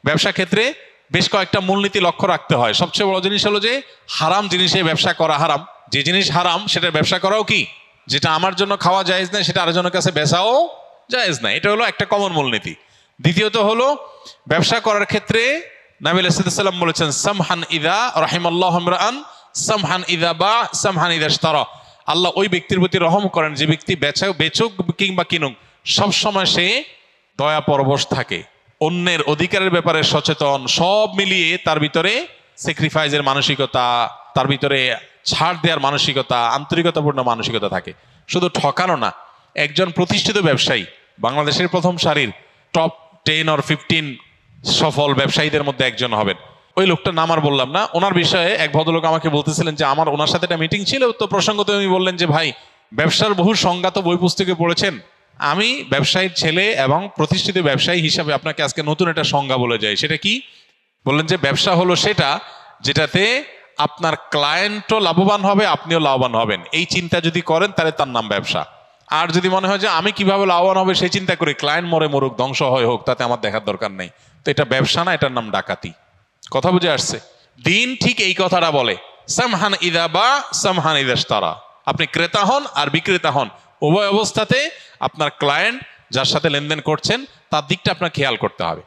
ব্যবসা ক্ষেত্রে বেশ কয়েকটা মূলনীতি লক্ষ্য রাখতে হয়। সবচেয়ে বড় জিনিস হলো যে হারাম জিনিসে ব্যবসা করা হারাম। যে জিনিস হারাম সেটা ব্যবসা করাও কি, যেটা আমার জন্য খাওয়া জায়েজ না সেটা আরেকজনের কাছে বেচাও জায়েজ না। এটা হলো একটা কমন মূলনীতি। দ্বিতীয়ত হলো ব্যবসা করার ক্ষেত্রে নবী আলাইহিস সালাম বলেছেন, সামহান ইদা রাহিমাল্লাহু ইমরাআন সামহান ইদা বা সামহান ইদা ইশতারা। আল্লাহ ওই ব্যক্তির প্রতি রহম করেন যে ব্যক্তি বেচুক কিংবা কিনুক সবসময় সে দয়া পরবশ থাকে, অন্যের অধিকারের ব্যাপারে সচেতন, সব মিলিয়ে তার ভিতরে স্যাক্রিফাইসের মানসিকতা, তার ভিতরে ছাড় দেওয়ার মানসিকতা, আন্তরিকতাপূর্ণ মানসিকতা থাকে। শুধু ঠকানো না, একজন প্রতিষ্ঠিত ব্যবসায়ী, বাংলাদেশের প্রথম সারির টপ 10 or 15 সফল ব্যবসায়ীদের মধ্যে একজন হবেন। ওই লোকটার নাম আর বললাম না। ওনার বিষয়ে এক ভদ্রলোক আমাকে বলতেছিলেন যে আমার ওনার সাথে একটা মিটিং ছিল, তো প্রসঙ্গত উনি বললেন যে ভাই, ব্যবসার বহু সংজ্ঞা তো বই পুস্তকে পড়েছেন, আমি ব্যবসায়ীর ছেলে এবং প্রতিষ্ঠিত ব্যবসায়ী হিসাবে আপনাকে আজকে নতুন একটা সংজ্ঞা বলে যাই। সেটা কি? বললেন যে ব্যবসা হলো সেটা যেটাতে আপনার ক্লায়েন্টও লাভবান হবে, আপনিও লাভবান হবেন। এই চিন্তা যদি করেন তাহলে তার নাম ব্যবসা। আর যদি মনে হয় যে আমি কিভাবে লাভবান হবে সেই চিন্তা করি, ক্লায়েন্ট মরে মরুক, ধ্বংস হয় হোক, তাতে আমার দেখার দরকার নেই, তো এটা ব্যবসা না, এটার নাম ডাকাতি। কথা বুঝে আসছে? দিন ঠিক এই কথাটা বলে, সামহান ইদা বা সামহান ইদা ইশতারা। আপনি ক্রেতা হন আর বিক্রেতা হন, উভয় অবস্থাতে আপনার ক্লায়েন্ট যার সাথে লেনদেন করছেন তার দিকটা আপনার খেয়াল করতে হবে।